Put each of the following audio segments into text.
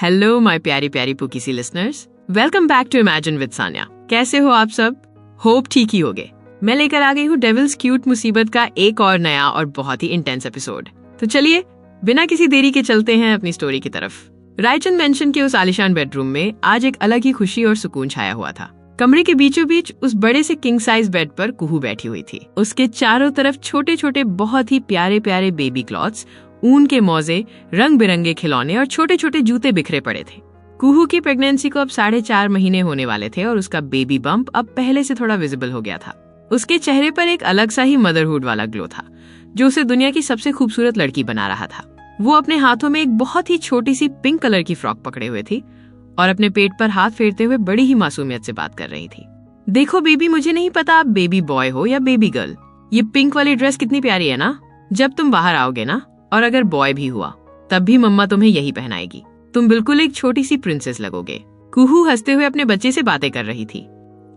Hello my प्यारी प्यारी pookie सी listeners, welcome back to imagine with Sanya. कैसे हो आप सब? होप ठीक ही होगे। मैं लेकर आ गई हूँ डेविल्स क्यूट मुसीबत का एक और नया और बहुत ही इंटेंस एपिसोड। तो चलिए बिना किसी देरी के चलते हैं अपनी स्टोरी की तरफ। रायचंद मेंशन के उस आलिशान बेडरूम में आज एक अलग ही खुशी और सुकून छाया हुआ था। कमरे के बीचों बीच उस बड़े से किंग साइज बेड पर कुहू बैठी हुई थी। उसके चारों तरफ छोटे छोटे बहुत ही प्यारे प्यारे बेबी क्लॉथ्स, ऊन के मोजे, रंग बिरंगे खिलौने और छोटे छोटे जूते बिखरे पड़े थे। कुहू की प्रेगनेंसी को अब 4.5 महीने होने वाले थे और उसका बेबी बम्प अब पहले से थोड़ा विजिबल हो गया था। उसके चेहरे पर एक अलग सा ही मदरहुड वाला ग्लो था जो उसे दुनिया की सबसे खूबसूरत लड़की बना रहा था। वो अपने हाथों में एक बहुत ही छोटी सी पिंक कलर की फ्रॉक पकड़े हुए थी और अपने पेट पर हाथ फेरते हुए बड़ी ही मासूमियत से बात कर रही थी। देखो बेबी, मुझे नहीं पता आप बेबी बॉय हो या बेबी गर्ल। ये पिंक वाली ड्रेस कितनी प्यारी है ना। जब तुम बाहर आओगे ना, और अगर बॉय भी हुआ तब भी मम्मा तुम्हें यही पहनाएगी। तुम बिल्कुल एक छोटी सी प्रिंसेस लगोगे। कुहू हंसते हुए अपने बच्चे से बातें कर रही थी।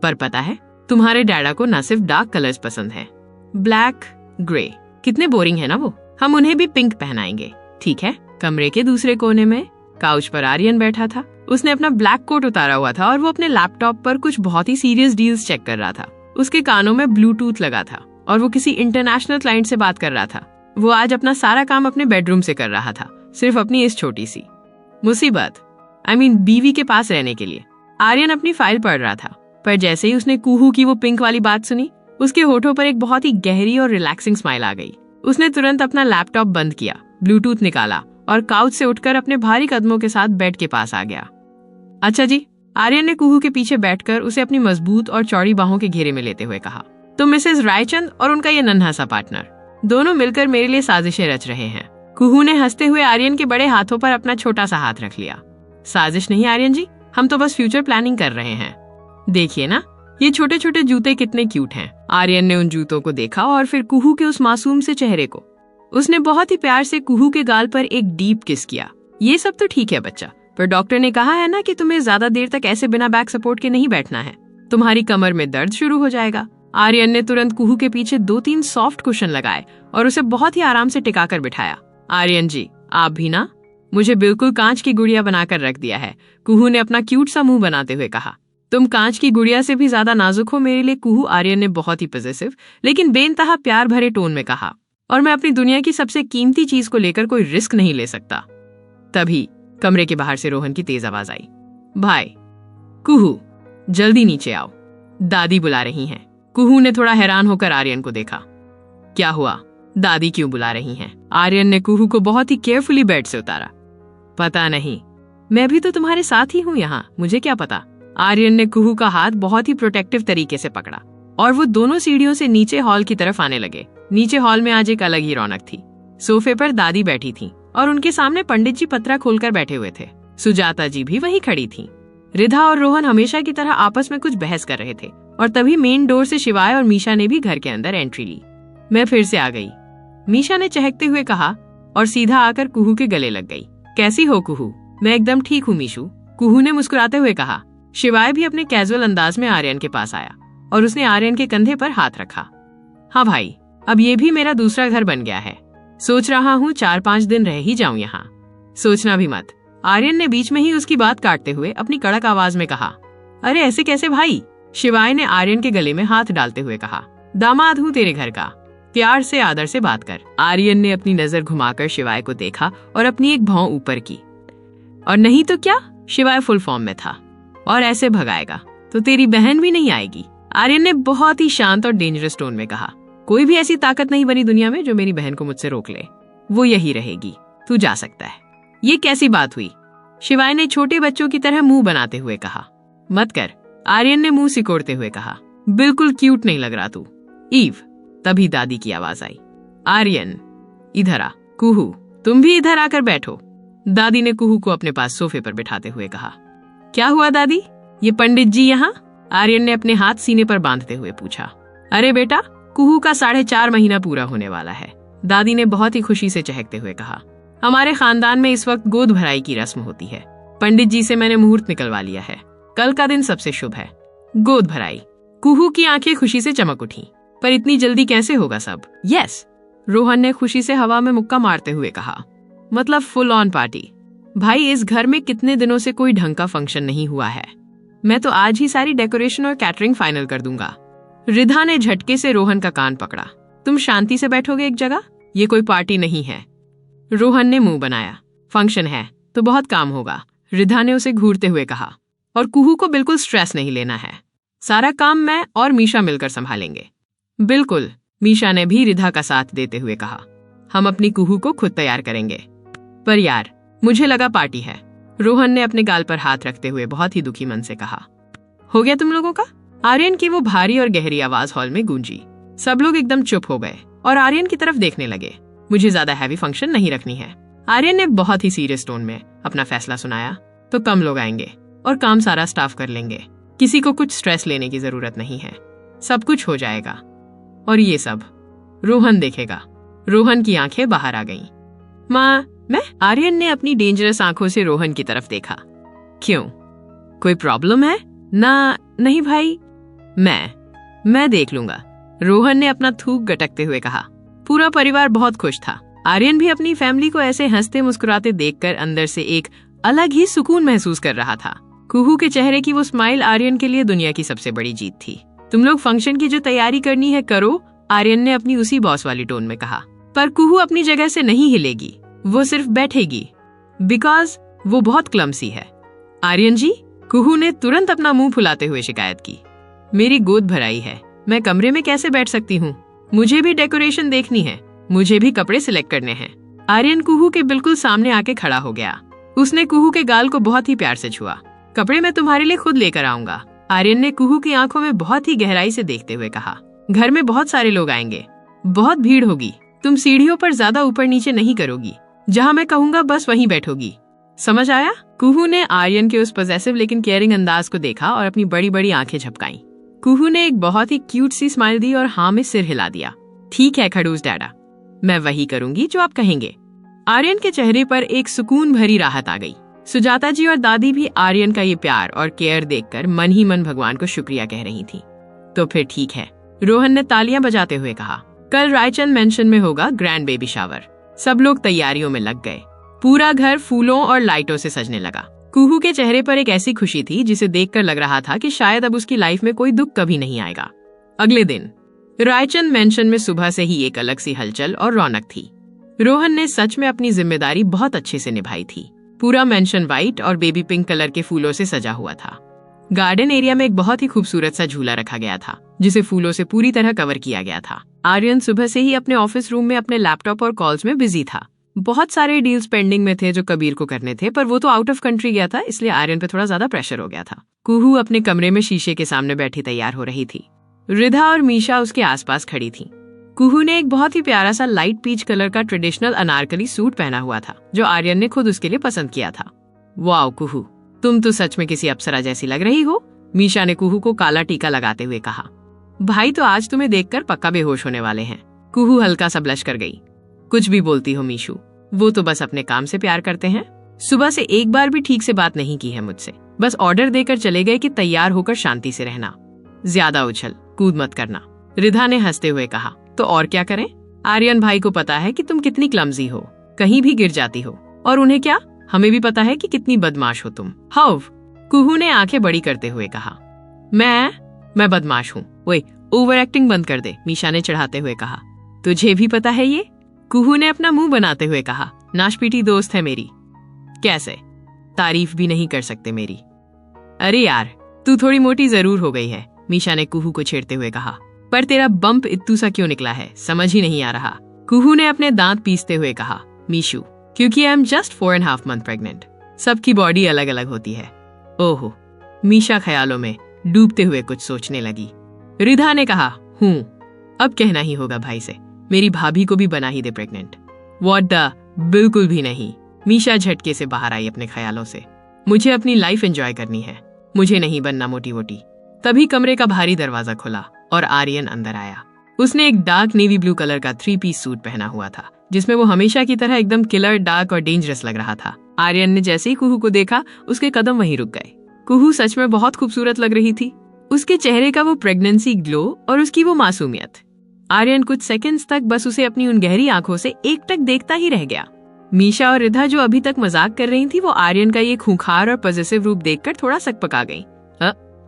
पर पता है, तुम्हारे डैडा को न सिर्फ डार्क कलर्स पसंद है, ब्लैक, ग्रे। कितने बोरिंग है ना वो। हम उन्हें भी पिंक पहनाएंगे, ठीक है? कमरे के दूसरे कोने में काउच पर आर्यन बैठा था। उसने अपना ब्लैक कोट उतारा हुआ था और वो अपने लैपटॉप पर कुछ बहुत ही सीरियस डील्स चेक कर रहा था। उसके कानों में ब्लूटूथ लगा था और वो किसी इंटरनेशनल क्लाइंट से बात कर रहा था। वो आज अपना सारा काम अपने बेडरूम से कर रहा था, सिर्फ अपनी इस छोटी सी मुसीबत बीवी के पास रहने के लिए। आर्यन अपनी फाइल पढ़ रहा था, पर जैसे ही उसने कुहू की वो पिंक वाली बात सुनी, उसके होठों पर एक बहुत ही गहरी और रिलैक्सिंग स्माइल आ गई। उसने तुरंत अपना लैपटॉप बंद किया, ब्लूटूथ निकाला और काउच से उठकर अपने भारी कदमों के साथ बेड के पास आ गया। अच्छा जी, आर्यन ने कुहू के पीछे बैठकर उसे अपनी मजबूत और चौड़ी बाहों के घेरे में लेते हुए कहा। तो मिसेस रायचंद और उनका ये नन्हा सा पार्टनर दोनों मिलकर मेरे लिए साजिशें रच रहे हैं। कुहू ने हंसते हुए आर्यन के बड़े हाथों पर अपना छोटा सा हाथ रख लिया। साजिश नहीं आर्यन जी, हम तो बस फ्यूचर प्लानिंग कर रहे हैं। देखिए ना, ये छोटे छोटे जूते कितने क्यूट हैं। आर्यन ने उन जूतों को देखा और फिर कुहू के उस मासूम से चेहरे को। उसने बहुत ही प्यार से कुहू के गाल पर एक डीप किस किया। ये सब तो ठीक है बच्चा, पर डॉक्टर ने कहा है ना कि तुम्हें ज्यादा देर तक ऐसे बिना बैक सपोर्ट के नहीं बैठना है। तुम्हारी कमर में दर्द शुरू हो जाएगा। आर्यन ने तुरंत कुहू के पीछे 2-3 सॉफ्ट कुशन लगाए और उसे बहुत ही आराम से टिकाकर बिठाया। आर्यन जी, आप भी ना मुझे बिल्कुल कांच की गुड़िया बनाकर रख दिया है, कुहू ने अपना क्यूट सा मुंह बनाते हुए कहा। तुम कांच की गुड़िया से भी ज्यादा नाजुक हो मेरे लिए कुहू, आर्यन ने बहुत ही पॉजिटिव लेकिन बेइंतहा प्यार भरे टोन में कहा। और मैं अपनी दुनिया की सबसे कीमती चीज को लेकर कोई रिस्क नहीं ले सकता। तभी कमरे के बाहर से रोहन की तेज आवाज आई। भाई कुहू, जल्दी नीचे आओ, दादी बुला रही हैं। कुहू ने थोड़ा हैरान होकर आर्यन को देखा। क्या हुआ? दादी क्यों बुला रही हैं? आर्यन ने कुहू को बहुत ही केयरफुली बेड से उतारा। पता नहीं, मैं भी तो तुम्हारे साथ ही हूँ यहाँ, मुझे क्या पता। आर्यन ने कुहू का हाथ बहुत ही प्रोटेक्टिव तरीके से पकड़ा और वो दोनों सीढ़ियों से नीचे हॉल की तरफ आने लगे। नीचे हॉल में आज एक अलग ही रौनक थी। सोफे पर दादी बैठी थी और उनके सामने पंडित जी पत्रा खोलकर बैठे हुए थे। सुजाता जी भी वहीं खड़ी थी। रिधा और रोहन हमेशा की तरह आपस में कुछ बहस कर रहे थे और तभी मेन डोर से शिवाय और मीशा ने भी घर के अंदर एंट्री ली। मैं फिर से आ गई, मीशा ने चहकते हुए कहा और सीधा आकर कुहू के गले लग गई। कैसी हो कुहू? मैं एकदम ठीक हूँ मीशू, कुहू ने मुस्कुराते हुए कहा। शिवाय भी अपने कैजुअल अंदाज में आर्यन के पास आया और उसने आर्यन के कंधे पर हाथ रखा। हाँ भाई, अब ये भी मेरा दूसरा घर बन गया है। सोच रहा हूँ 4-5 दिन रह ही जाऊं यहाँ। सोचना भी मत, आर्यन ने बीच में ही उसकी बात काटते हुए अपनी कड़क आवाज में कहा। अरे ऐसे कैसे भाई? शिवाय ने आर्यन के गले में हाथ डालते हुए कहा। दामाद हूँ तेरे घर का, प्यार से आदर से बात कर। आर्यन ने अपनी नजर घुमाकर शिवाय को देखा और अपनी एक भौं ऊपर की। और नहीं तो क्या, शिवाय फुल फॉर्म में था। और ऐसे भगाएगा तो तेरी बहन भी नहीं आएगी, आर्यन ने बहुत ही शांत और डेंजरस टोन में कहा। कोई भी ऐसी ताकत नहीं बनी दुनिया में जो मेरी बहन को मुझसे रोक ले। वो यही रहेगी, तू जा सकता है। ये कैसी बात हुई? शिवाय ने छोटे बच्चों की तरह मुंह बनाते हुए कहा। मत कर, आर्यन ने मुंह सिकोड़ते हुए कहा। बिल्कुल क्यूट नहीं लग रहा तू। ईव, तभी दादी की आवाज आई। आर्यन इधर आ। कुहू, तुम भी इधर आकर बैठो, दादी ने कुहू को अपने पास सोफे पर बिठाते हुए कहा। क्या हुआ दादी, ये पंडित जी यहाँ? आर्यन ने अपने हाथ सीने पर बांधते हुए पूछा। अरे बेटा, कुहू का 4.5 महीना पूरा होने वाला है, दादी ने बहुत ही खुशी से चहकते हुए कहा। हमारे खानदान में इस वक्त गोद भराई की रस्म होती है। पंडित जी से मैंने मुहूर्त निकलवा लिया है, कल का दिन सबसे शुभ है। गोद भराई। कुहू की आंखें खुशी से चमक उठी। पर इतनी जल्दी कैसे होगा सब? यस, रोहन ने खुशी से हवा में मुक्का मारते हुए कहा। मतलब फुल ऑन पार्टी। भाई इस घर में कितने दिनों से कोई ढंग का फंक्शन नहीं हुआ है। मैं तो आज ही सारी डेकोरेशन और कैटरिंग फाइनल कर दूंगा। रिधा ने झटके से रोहन का कान पकड़ा। तुम शांति से बैठोगे एक जगह? ये कोई पार्टी नहीं है। रोहन ने मुंह बनाया। फंक्शन है तो बहुत काम होगा, रिधा ने उसे घूरते हुए कहा। और कुहू को बिल्कुल स्ट्रेस नहीं लेना है, सारा काम मैं और मीशा मिलकर संभालेंगे। बिल्कुल, मीशा ने भी रिधा का साथ देते हुए कहा। हम अपनी कुहू को खुद तैयार करेंगे। पर यार, मुझे लगा पार्टी है, रोहन ने अपने गाल पर हाथ रखते हुए बहुत ही दुखी मन से कहा। हो गया तुम लोगों का? आर्यन की वो भारी और गहरी आवाज हॉल में गूंजी। सब लोग एकदम चुप हो गए और आर्यन की तरफ देखने लगे। मुझे ज्यादा हैवी फंक्शन नहीं रखनी है, आर्यन ने बहुत ही सीरियस टोन में अपना फैसला सुनाया। तो कम लोग आएंगे और काम सारा स्टाफ कर लेंगे, किसी को कुछ स्ट्रेस लेने की जरूरत नहीं है, सब कुछ हो जाएगा। और ये सब रोहन देखेगा। रोहन की आंखें बाहर आ गईं। माँ, मैं? आर्यन ने अपनी डेंजरस आंखों से रोहन की तरफ देखा। क्यों, कोई प्रॉब्लम है? ना नहीं भाई, मैं देख लूंगा, रोहन ने अपना थूक गटकते हुए कहा। पूरा परिवार बहुत खुश था। आर्यन भी अपनी फैमिली को ऐसे हंसते मुस्कुराते देखकर अंदर से एक अलग ही सुकून महसूस कर रहा था। कुहू के चेहरे की वो स्माइल आर्यन के लिए दुनिया की सबसे बड़ी जीत थी। तुम लोग फंक्शन की जो तैयारी करनी है करो, आर्यन ने अपनी उसी बॉस वाली टोन में कहा। पर कुहू अपनी जगह से नहीं हिलेगी, वो सिर्फ बैठेगी, बिकॉज वो बहुत क्लमसी है। आर्यन जी, कुहू ने तुरंत अपना मुंह फुलाते हुए शिकायत की। मेरी गोद भराई है, मैं कमरे में कैसे बैठ सकती हूँ? मुझे भी डेकोरेशन देखनी है, मुझे भी कपड़े सिलेक्ट करने हैं। आर्यन कुहू के बिल्कुल सामने आके खड़ा हो गया। उसने कुहू के गाल को बहुत ही प्यार से छुआ। कपड़े मैं तुम्हारे लिए खुद लेकर आऊंगा, आर्यन ने कुहू की आंखों में बहुत ही गहराई से देखते हुए कहा। घर में बहुत सारे लोग आएंगे, बहुत भीड़ होगी, तुम सीढ़ियों पर ज्यादा ऊपर नीचे नहीं करोगी, जहाँ मैं कहूंगा बस वहीं बैठोगी, समझ आया? कुहू ने आर्यन के उस पॉसेसिव लेकिन केयरिंग अंदाज को देखा और अपनी बड़ी बड़ी आंखें झपकाई। कुहू ने एक बहुत ही क्यूट सी स्माइल दी और हाँ में सिर हिला दिया। ठीक है खड़ूस डैडा, मैं वही करूंगी जो आप कहेंगे। आर्यन के चेहरे पर एक सुकून भरी राहत आ गई। सुजाता जी और दादी भी आर्यन का ये प्यार और केयर देखकर मन ही मन भगवान को शुक्रिया कह रही थी। तो फिर ठीक है, रोहन ने तालियां बजाते हुए कहा। कल रायचंद मेंशन में होगा ग्रैंड बेबी शावर। सब लोग तैयारियों में लग गए। पूरा घर फूलों और लाइटों से सजने लगा। कुहू के चेहरे पर एक ऐसी खुशी थी जिसे देखकर लग रहा था कि शायद अब उसकी लाइफ में कोई दुख कभी नहीं आएगा। अगले दिन रायचंद मेंशन में सुबह से ही एक अलग सी हलचल और रौनक थी। रोहन ने सच में अपनी जिम्मेदारी बहुत अच्छे से निभाई थी। पूरा मेंशन व्हाइट और बेबी पिंक कलर के फूलों से सजा हुआ था। गार्डन एरिया में एक बहुत ही खूबसूरत सा झूला रखा गया था जिसे फूलों से पूरी तरह कवर किया गया था। आर्यन सुबह से ही अपने ऑफिस रूम में अपने लैपटॉप और कॉल्स में बिजी था। बहुत सारे डील्स पेंडिंग में थे जो कबीर को करने थे, पर वो तो आउट ऑफ कंट्री गया था, इसलिए आर्यन पे थोड़ा ज्यादा प्रेशर हो गया था। कुहू अपने कमरे में शीशे के सामने बैठी तैयार हो रही थी। रिधा और मीशा उसके आसपास खड़ी थी। कुहू ने एक बहुत ही प्यारा सा लाइट पीच कलर का ट्रेडिशनल अनारकली सूट पहना हुआ था जो आर्यन ने खुद उसके लिए पसंद किया था। वाओ कुहू, तुम तो सच में किसी अप्सरा जैसी लग रही हो, मीशा ने कुहू को काला टीका लगाते हुए कहा। भाई तो आज तुम्हें देखकर पक्का बेहोश होने वाले हैं। कुहू हल्का सा ब्लश कर गई। कुछ भी बोलती हो मीशू, वो तो बस अपने काम से प्यार करते हैं। सुबह से एक बार भी ठीक से बात नहीं की है मुझसे, बस ऑर्डर देकर चले गए कि तैयार होकर शांति से रहना, ज्यादा उछल कूद मत करना, रिधा ने हंसते हुए कहा। तो और क्या करें, आर्यन भाई को पता है कि तुम कितनी क्लमजी हो, कहीं भी गिर जाती हो, और उन्हें क्या, हमें भी पता है कि कितनी बदमाश हो तुम। हाउ, कुहू ने आंखें बड़ी करते हुए कहा। मैं बदमाश हूँ? ओए, ओवर एक्टिंग बंद कर दे, मीशा ने चढ़ाते हुए कहा। तुझे भी पता है ये? कुहू ने अपना मुंह बनाते हुए कहा। नाशपीटी दोस्त है मेरी। कैसे? तारीफ भी नहीं कर सकते मेरी। अरे यार, तू थोड़ी मोटी जरूर हो गई है, मीशा ने कुहू को छेड़ते हुए कहा। पर तेरा बम्प इत्तू सा क्यों निकला है, समझ ही नहीं आ रहा। कुहू ने अपने दांत पीसते हुए कहा। मीशू, क्योंकि I am just 4.5 months pregnant. सबकी बॉडी अलग अलग होती है। ओहो, मीशा ख्यालों में डूबते हुए कुछ सोचने लगी। रिधा ने कहा, अब कहना ही होगा भाई से, मेरी भाभी को भी बना ही दे प्रेग्नेंट। व्हाट द, बिल्कुल भी नहीं। मीशा झटके से बाहर आई अपने ख्यालों से। मुझे अपनी लाइफ एंजॉय करनी है, मुझे नहीं बनना मोटी मोटी। तभी कमरे का भारी दरवाजा खुला और आर्यन अंदर आया। उसने एक डार्क नेवी ब्लू कलर का 3-piece सूट पहना हुआ था जिसमें वो हमेशा की तरह एकदम किलर, डार्क और डेंजरस लग रहा था। आर्यन ने जैसे ही कुहू को देखा, उसके कदम वहीं रुक गए। कुहू सच में बहुत खूबसूरत लग रही थी। उसके चेहरे का वो प्रेगनेंसी ग्लो और उसकी वो मासूमियत। आर्यन कुछ सेकंड्स तक बस उसे अपनी उन गहरी आंखों से एकटक देखता ही रह गया। मीशा और रिधा जो अभी तक मजाक कर रही थी, वो आर्यन का ये खूंखार और पॉजिटिव रूप देखकर थोड़ा सकपका गई।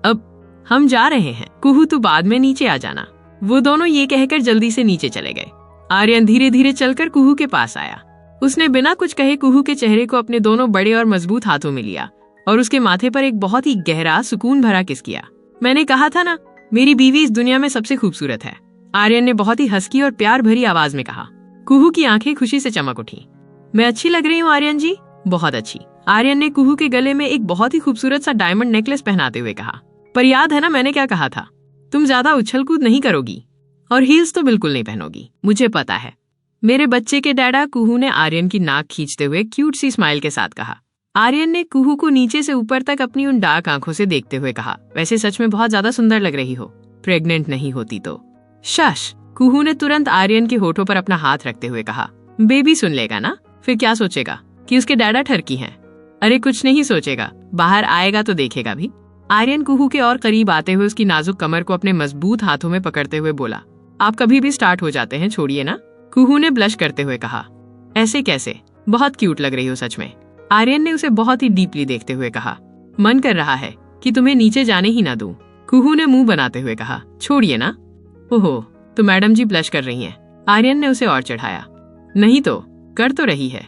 अब हम जा रहे हैं कुहू, तू बाद में नीचे आ जाना। वो दोनों ये कहकर जल्दी से नीचे चले गए। आर्यन धीरे धीरे चलकर कुहू के पास आया। उसने बिना कुछ कहे कुहू के चेहरे को अपने दोनों बड़े और मजबूत हाथों में लिया और उसके माथे पर एक बहुत ही गहरा सुकून भरा किस किया। मैंने कहा था ना, मेरी बीवी इस दुनिया में सबसे खूबसूरत है, आर्यन ने बहुत ही हंसकी और प्यार भरी आवाज में कहा। कुहू की आंखें खुशी से चमक उठी। मैं अच्छी लग रही हूँ आर्यन जी? बहुत अच्छी, आर्यन ने कुहू के गले में एक बहुत ही खूबसूरत सा डायमंड नेकलेस पहनाते हुए कहा। पर याद है ना मैंने क्या कहा था, तुम ज्यादा उछल कूद नहीं करोगी और हील्स तो बिल्कुल नहीं पहनोगी। मुझे पता है मेरे बच्चे के डैडा, कुहू ने आर्यन की नाक खींचते हुए क्यूट सी स्माइल के साथ कहा। आर्यन ने कुहू को नीचे से ऊपर तक अपनी उन डार्क आंखों से देखते हुए कहा, वैसे सच में बहुत ज्यादा सुंदर लग रही हो, प्रेग्नेंट नहीं होती तो। शश, कुहू ने तुरंत आर्यन के होठों पर अपना हाथ रखते हुए कहा। बेबी सुन लेगा ना, फिर क्या सोचेगा कि उसके डैडा ठरकी हैं? अरे कुछ नहीं सोचेगा, बाहर आएगा तो देखेगा भी। आर्यन कुहू के और करीब आते हुए उसकी नाजुक कमर को अपने मजबूत हाथों में पकड़ते हुए बोला, आप कभी भी स्टार्ट हो जाते हैं, छोड़िए ना। कुहू ने ब्लश करते हुए कहा, ऐसे कैसे, बहुत क्यूट लग रही हो सच में। आर्यन ने उसे बहुत ही डीपली देखते हुए कहा, मन कर रहा है कि तुम्हें नीचे जाने ही ना दूं। कुहू ने मुंह बनाते हुए कहा, छोड़िए ना। ओहो, तो मैडम जी ब्लश कर रही हैं। आर्यन ने उसे और चढ़ाया। नहीं तो कर तो रही है।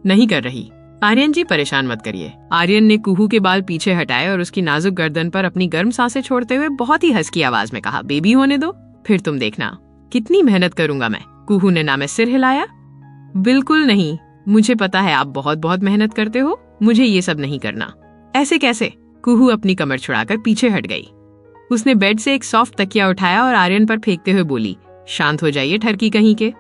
नहीं कर रही। आर्यन जी परेशान मत करिए। आर्यन ने कुहू के बाल पीछे हटाए और उसकी नाजुक गर्दन पर अपनी गर्म सांसें छोड़ते हुए बहुत ही हंसकी आवाज में कहा, बेबी होने दो, फिर तुम देखना कितनी मेहनत करूंगा मैं। कुहू ने ना में सिर हिलाया। बिल्कुल नहीं, मुझे पता है आप बहुत बहुत मेहनत करते हो, मुझे ये सब नहीं करना। ऐसे कैसे? कुहू अपनी कमर छुड़ाकर पीछे हट गई। उसने बेड से एक सॉफ्ट तकिया उठाया और आर्यन पर फेंकते हुए बोली, शांत हो जाइए ठरकी कहीं के।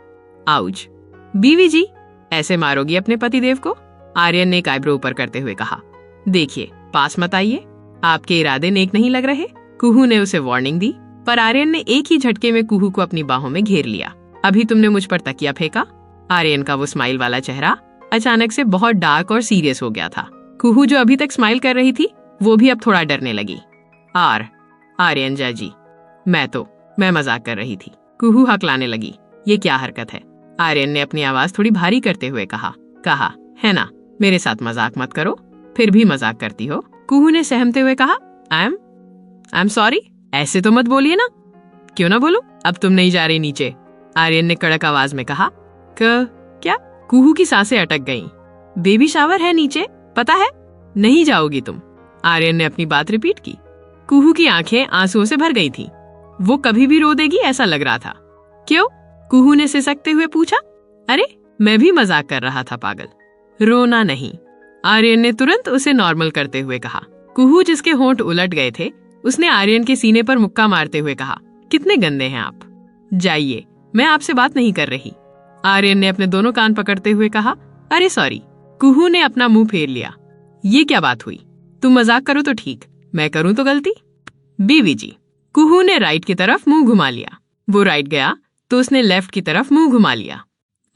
आउच। बीवी जी, ऐसे मारोगी अपने पतिदेव को? आर्यन ने एक आईब्रो ऊपर करते हुए कहा। देखिए, पास मत आइए, आपके इरादे नेक नहीं लग रहे। कुहू ने उसे वार्निंग दी, पर आर्यन ने एक ही झटके में कुहू को अपनी बाहों में घेर लिया। अभी तुमने मुझ पर तकिया फेंका। आर्यन का वो स्माइल वाला चेहरा अचानक से बहुत डार्क और सीरियस हो गया था। कुहू जो अभी तक स्माइल कर रही थी, वो भी अब थोड़ा डरने लगी। आर्यन जी, मैं मजाक कर रही थी। कुहू हकलाने लगी। ये क्या हरकत है? आर्यन ने अपनी आवाज थोड़ी भारी करते हुए कहा, है ना, मेरे साथ मजाक मत करो। फिर भी मजाक करती हो। कुहू ने सहमते हुए कहा, आई एम सॉरी। ऐसे तो मत बोलिए ना। क्यों ना बोलूं? अब तुम नहीं जा रही नीचे, आर्यन ने कड़क आवाज में कहा। क्या? कुहू की सांसें अटक गईं। बेबी शावर है नीचे, पता है? नहीं जाओगी तुम। आर्यन ने अपनी बात रिपीट की। कुहू की आंखें आंसुओं से भर गई थीं। वो कभी भी रो देगी ऐसा लग रहा था। क्यों? कुहू ने सिसकते हुए पूछा। अरे मैं भी मजाक कर रहा था पागल, रोना नहीं। आर्यन ने तुरंत उसे नॉर्मल करते हुए कहा। कुहू जिसके होंठ उलट गए थे, उसने आर्यन के सीने पर मुक्का मारते हुए कहा, कितने गंदे हैं आप, जाइए, मैं आपसे बात नहीं कर रही। आर्यन ने अपने दोनों कान पकड़ते हुए कहा, अरे सॉरी। कुहू ने अपना मुंह फेर लिया। ये क्या बात हुई? तुम मजाक करो तो ठीक, मैं करूं तो गलती? बीवी जी। कुहू ने राइट की तरफ मुंह घुमा लिया। वो राइट गया तो उसने लेफ्ट की तरफ मुंह घुमा लिया।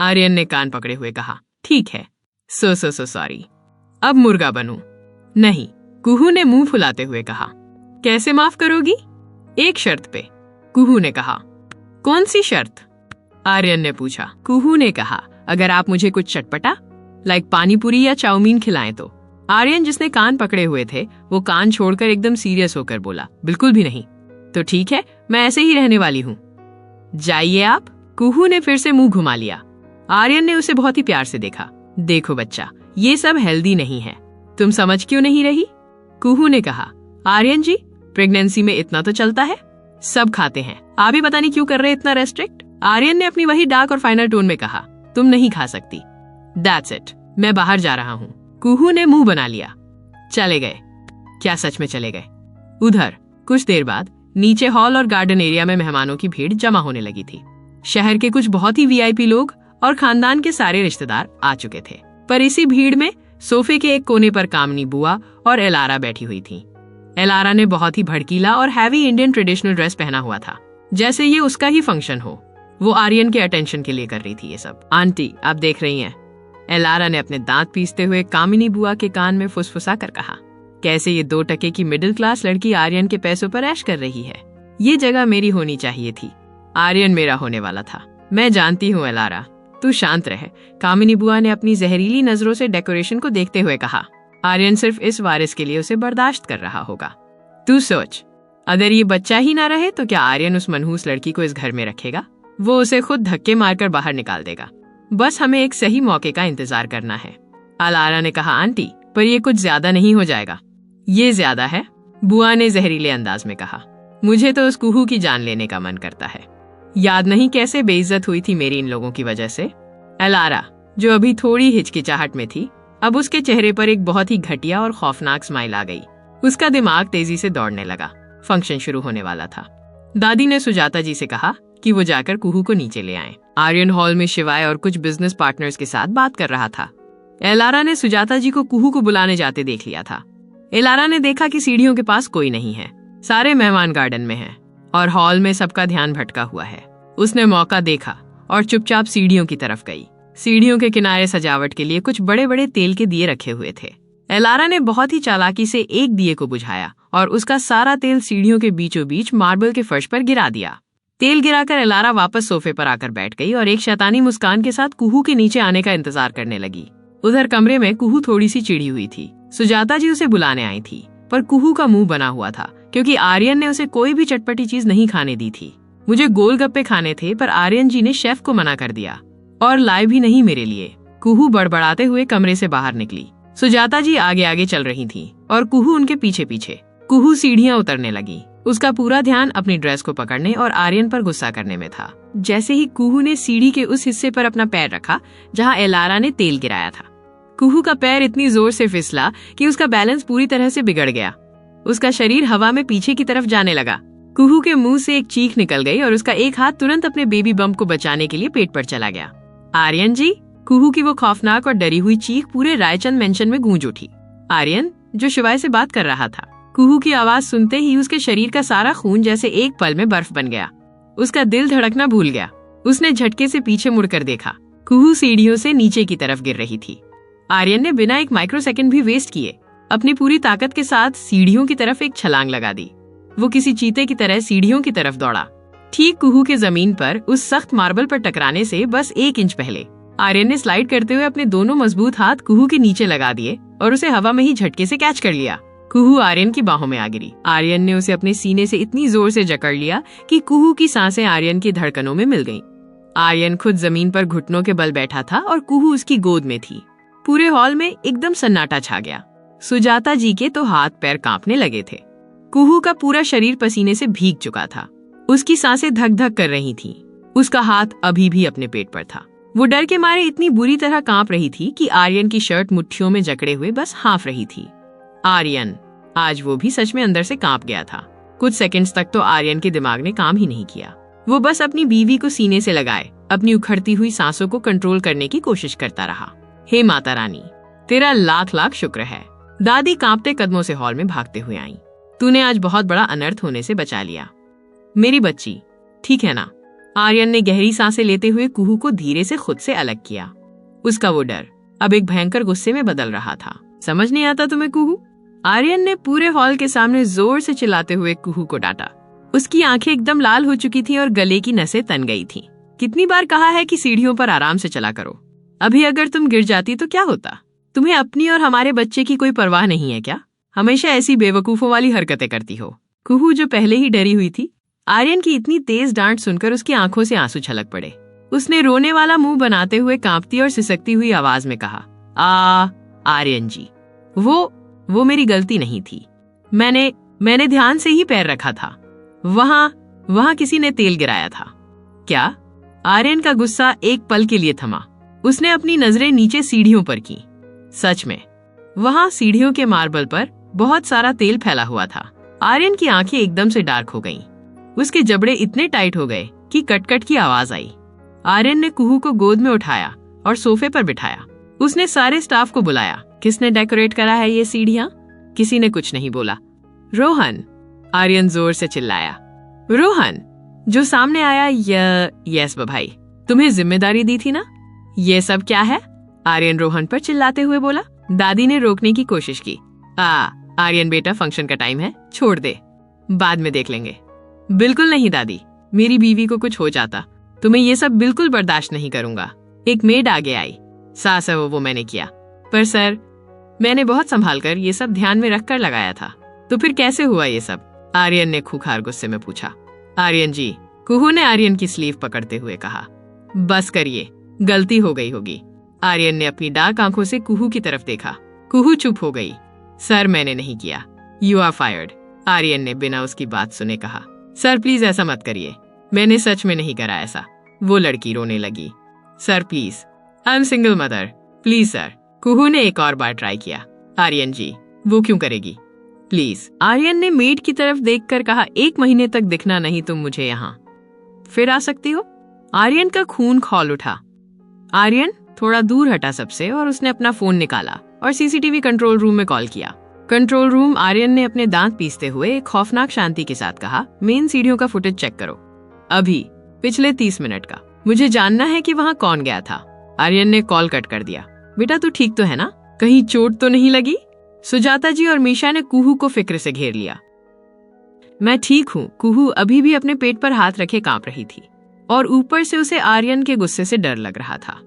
आर्यन ने कान पकड़े हुए कहा, ठीक है, सो सॉरी, अब मुर्गा बनूं? नहीं, कुहू ने मुंह फुलाते हुए कहा। कैसे माफ करोगी? एक शर्त पे, कुहू ने कहा। कौन सी शर्त? आर्यन ने पूछा। कुहू ने कहा, अगर आप मुझे कुछ चटपटा लाइक पानी पूरी या चाउमीन खिलाएं तो। आर्यन जिसने कान पकड़े हुए थे, वो कान छोड़कर एकदम सीरियस होकर बोला, बिल्कुल भी नहीं। तो ठीक है, मैं ऐसे ही रहने वाली हूँ, जाइए आप। कुहू ने फिर से मुंह घुमा लिया। आर्यन ने उसे बहुत ही प्यार से देखा। देखो बच्चा, ये सब हेल्दी नहीं है, तुम समझ क्यों नहीं रही? कुहू ने कहा, आर्यन जी, प्रेगनेंसी में इतना तो चलता है, सब खाते हैं, आप ही पता नहीं क्यों कर रहे इतना रेस्ट्रिक्ट। आर्यन ने अपनी वही डार्क और फाइनल टोन में कहा, तुम नहीं खा सकती, दैट्स इट, मैं बाहर जा रहा हूँ। कुहू ने मुंह बना लिया। चले गए? क्या सच में चले गए? उधर कुछ देर बाद नीचे हॉल और गार्डन एरिया में मेहमानों की भीड़ जमा होने लगी थी। शहर के कुछ बहुत ही वीआईपी लोग और खानदान के सारे रिश्तेदार आ चुके थे। पर इसी भीड़ में सोफे के एक कोने पर कामनी बुआ और एलारा बैठी हुई थी। एलारा ने बहुत ही भड़कीला और हैवी इंडियन ट्रेडिशनल ड्रेस पहना हुआ था, जैसे ये उसका ही फंक्शन हो। वो आर्यन के अटेंशन के लिए कर रही थी ये सब। आंटी, आप देख रही हैं? एलारा ने अपने दांत पीसते हुए कामिनी बुआ के कान में फुसफुसा कर कहा। कैसे ये 2 टके की मिडिल क्लास लड़की आर्यन के पैसों पर ऐश कर रही है। ये जगह मेरी होनी चाहिए थी, आर्यन मेरा होने वाला था। मैं जानती हूँ एलारा, तू शांत रहे, कामिनी बुआ ने अपनी जहरीली नजरों से डेकोरेशन को देखते हुए कहा। आर्यन सिर्फ इस वारिस के लिए उसे बर्दाश्त कर रहा होगा। तू सोच, अगर ये बच्चा ही ना रहे तो क्या आर्यन उस मनहूस लड़की को इस घर में रखेगा? वो उसे खुद धक्के मारकर बाहर निकाल देगा। बस हमें एक सही मौके का इंतजार करना है। अलारा ने कहा, आंटी, पर ये कुछ ज्यादा नहीं हो जाएगा? ये ज्यादा है, बुआ ने जहरीले अंदाज में कहा। मुझे तो उस कुहू की जान लेने का मन करता है। याद नहीं कैसे बेइज्जत हुई थी मेरी इन लोगों की वजह से? अलारा, जो अभी थोड़ी हिचकिचाहट में थी, अब उसके चेहरे पर एक बहुत ही घटिया और खौफनाक स्माइल आ गई। उसका दिमाग तेजी से दौड़ने लगा। फंक्शन शुरू होने वाला था। दादी ने सुजाता जी से कहा कि वो जाकर कुहू को नीचे ले आएं। आर्यन हॉल में शिवाय और कुछ बिजनेस पार्टनर्स के साथ बात कर रहा था। एलारा ने सुजाता जी को कुहू को बुलाने जाते देख लिया था। एलारा ने देखा कि सीढ़ियों के पास कोई नहीं है। सारे मेहमान गार्डन में हैं और हॉल में सबका ध्यान भटका हुआ है। उसने मौका देखा और चुपचाप सीढ़ियों की तरफ गई। सीढ़ियों के किनारे सजावट के लिए कुछ बड़े बड़े तेल के दिए रखे हुए थे। एलारा ने बहुत ही चालाकी से एक दिए को बुझाया और उसका सारा तेल सीढ़ियों के बीचों बीच मार्बल के फर्श पर गिरा दिया। तेल गिराकर एलारा वापस सोफे पर आकर बैठ गई और एक शैतानी मुस्कान के साथ कुहू के नीचे आने का इंतजार करने लगी। उधर कमरे में कुहू थोड़ी सी चिढ़ी हुई थी। सुजाता जी उसे बुलाने आई थी, पर कुहू का मुंह बना हुआ था क्योंकि आर्यन ने उसे कोई भी चटपटी चीज नहीं खाने दी थी। मुझे गोलगप्पे खाने थे, पर आर्यन जी ने शेफ को मना कर दिया और लाए भी नहीं मेरे लिए। कुहू बड़बड़ाते हुए कमरे से बाहर निकली। सुजाता जी आगे आगे चल रही थी और कुहू उनके पीछे पीछे। कुहू सीढ़ियां उतरने लगी। उसका पूरा ध्यान अपनी ड्रेस को पकड़ने और आर्यन पर गुस्सा करने में था। जैसे ही कुहू ने सीढ़ी के उस हिस्से पर अपना पैर रखा जहां एलारा ने तेल गिराया था, कुहू का पैर इतनी जोर से फिसला कि उसका बैलेंस पूरी तरह से बिगड़ गया। उसका शरीर हवा में पीछे की तरफ जाने लगा। कुहू के मुंह से एक चीख निकल गई और उसका एक हाथ तुरंत अपने बेबी बम्प को बचाने के लिए पेट पर चला गया। आर्यन जी! कुहू की वो खौफनाक और डरी हुई चीख पूरे रायचंद मेंशन में गूंज उठी। आर्यन, जो शिवाय से बात कर रहा था, कुहू की आवाज सुनते ही उसके शरीर का सारा खून जैसे एक पल में बर्फ बन गया। उसका दिल धड़कना भूल गया। उसने झटके से पीछे मुड़कर देखा। कुहू सीढ़ियों से नीचे की तरफ गिर रही थी। आर्यन ने बिना एक माइक्रोसेकंड भी वेस्ट किए अपनी पूरी ताकत के साथ सीढ़ियों की तरफ एक छलांग लगा दी। वो किसी चीते की तरह सीढ़ियों की तरफ दौड़ा। ठीक कुहू के जमीन पर उस सख्त मार्बल पर टकराने से बस 1 इंच पहले आर्यन ने स्लाइड करते हुए अपने दोनों मजबूत हाथ कुहू के नीचे लगा दिए और उसे हवा में ही झटके से कैच कर लिया। कुहू आर्यन की बाहों में आ गिरी। आर्यन ने उसे अपने सीने से इतनी जोर से जकड़ लिया कि कुहू की सांसें आर्यन की धड़कनों में मिल गईं। आर्यन खुद जमीन पर घुटनों के बल बैठा था और कुहू उसकी गोद में थी। पूरे हॉल में एकदम सन्नाटा छा गया। सुजाता जी के तो हाथ पैर कांपने लगे थे। कुहू का पूरा शरीर पसीने से भीग चुका था। उसकी सांसें धक धक कर रही थीं। उसका हाथ अभी भी अपने पेट पर था। वो डर के मारे इतनी बुरी तरह कांप रही थी कि आर्यन की शर्ट मुट्ठियों में जकड़े हुए बस हाँफ रही थी। आर्यन, आज वो भी सच में अंदर से कांप गया था। कुछ सेकंड्स तक तो आर्यन के दिमाग ने काम ही नहीं किया। वो बस अपनी बीवी को सीने से लगाए अपनी उखड़ती हुई सांसों को कंट्रोल करने की कोशिश करता रहा। हे माता रानी, तेरा लाख लाख शुक्र है। दादी कांपते कदमों से हॉल में भागते हुए आई। तूने आज बहुत बड़ा अनर्थ होने से बचा लिया। मेरी बच्ची, ठीक है ना? आर्यन ने गहरी सांसें लेते हुए कुहू को धीरे से खुद से अलग किया। उसका वो डर अब एक भयंकर गुस्से में बदल रहा था। समझ नहीं आता तुम्हें कुहू? आर्यन ने पूरे हॉल के सामने जोर से चिल्लाते हुए कुहू को डांटा। उसकी आंखें एकदम लाल हो चुकी थी और गले की नसें तन गई थीं। कितनी बार कहा है कि सीढ़ियों पर आराम से चला करो। अभी अगर तुम गिर जाती तो क्या होता? तुम्हें अपनी और हमारे बच्चे की कोई परवाह नहीं है क्या? हमेशा ऐसी बेवकूफों वाली हरकतें करती हो। कुहू, जो पहले ही डरी हुई थी, आर्यन की इतनी तेज डांट सुनकर उसकी आंखों से आंसू छलक पड़े। उसने रोने वाला मुंह बनाते हुए कांपती और सिसकती हुई आवाज में कहा, आर्यन जी, वो मेरी गलती नहीं थी। मैंने ध्यान से ही पैर रखा था। वहां किसी ने तेल गिराया था। क्या? आर्यन का गुस्सा एक पल के लिए थमा। उसने अपनी नजरें नीचे सीढ़ियों पर की। सच में वहां सीढ़ियों के मार्बल पर बहुत सारा तेल फैला हुआ था। आर्यन की आंखें एकदम से डार्क हो गईं। उसके जबड़े इतने टाइट हो गए कि कटकट की आवाज आई। आर्यन ने कुहू को गोद में उठाया और सोफे पर बिठाया। उसने सारे स्टाफ को बुलाया। किसने डेकोरेट करा है ये सीढ़ियां? किसी ने कुछ नहीं बोला। रोहन, आर्यन जोर से चिल्लाया। रोहन, जो सामने आया। यस भाई, तुम्हें जिम्मेदारी दी थी ना? ये सब क्या है? आर्यन रोहन पर चिल्लाते हुए बोला। दादी ने रोकने की कोशिश की। आर्यन बेटा, फंक्शन का टाइम है, छोड़ दे, बाद में देख लेंगे। बिल्कुल नहीं दादी, मेरी बीवी को कुछ हो जाता तो मैं ये सब बिल्कुल बर्दाश्त नहीं करूंगा। एक मेड आगे आई। सास है वो मैंने किया। पर सर, मैंने बहुत संभाल कर ये सब ध्यान में रखकर लगाया था। तो फिर कैसे हुआ ये सब? आर्यन ने खूंखार गुस्से में पूछा। आर्यन जी, कुहू ने आर्यन की स्लीव पकड़ते हुए कहा। बस करिए, गलती हो गई होगी। आर्यन ने अपनी डार्क आंखों से कुहू की तरफ देखा। कुहू चुप हो गई। सर, मैंने नहीं किया। यू आर फायर्ड, आर्यन ने बिना उसकी बात सुने कहा। सर प्लीज ऐसा मत करिए, मैंने सच में नहीं करा ऐसा। वो लड़की रोने लगी। Sir please, I am single mother, please sir. Kuhu ने एक और बार ट्राई किया। आर्यन जी, वो क्यों करेगी, प्लीज। आर्यन ने मेड की तरफ देखकर कहा, 1 महीने तक दिखना नहीं तुम मुझे यहाँ, फिर आ सकती हो। आर्यन का खून खौल उठा। आर्यन थोड़ा दूर हटा सबसे और उसने अपना फोन निकाला और सीसीटीवी कंट्रोल रूम में कॉल किया। कंट्रोल रूम, आर्यन ने अपने दांत पीसते हुए एक खौफनाक शांति के साथ कहा, मेन सीढ़ियों का फुटेज चेक करो, अभी पिछले 30 मिनट का। मुझे जानना है कि वहां कौन गया था। आर्यन ने कॉल कट कर दिया। बेटा तू ठीक तो है ना, कहीं चोट तो नहीं लगी? सुजाता जी और मीशा ने कुहू को फिक्र से घेर लिया। मैं ठीक हूँ। कुहू अभी भी अपने पेट पर हाथ रखे कांप रही थी और ऊपर से उसे आर्यन के गुस्से से डर लग रहा था।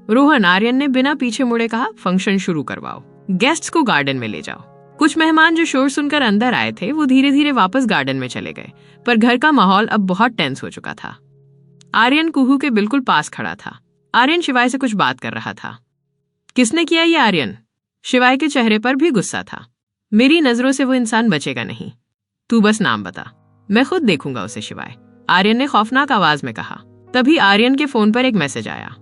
रोहन, आर्यन ने बिना पीछे मुड़े कहा, फंक्शन शुरू करवाओ, गेस्ट्स को गार्डन में ले जाओ। कुछ मेहमान जो शोर सुनकर अंदर आए थे वो धीरे धीरे वापस गार्डन में चले गए, पर घर का माहौल अब बहुत टेंस हो चुका था। आर्यन कुहू के बिल्कुल पास खड़ा था। आर्यन शिवाय से कुछ बात कर रहा था। किसने किया ये आर्यन? शिवाय के चेहरे पर भी गुस्सा था। मेरी नजरों से वो इंसान बचेगा नहीं, तू बस नाम बता, मैं खुद देखूंगा उसे शिवाय, आर्यन ने खौफनाक आवाज में कहा। तभी आर्यन के फोन पर एक मैसेज आया।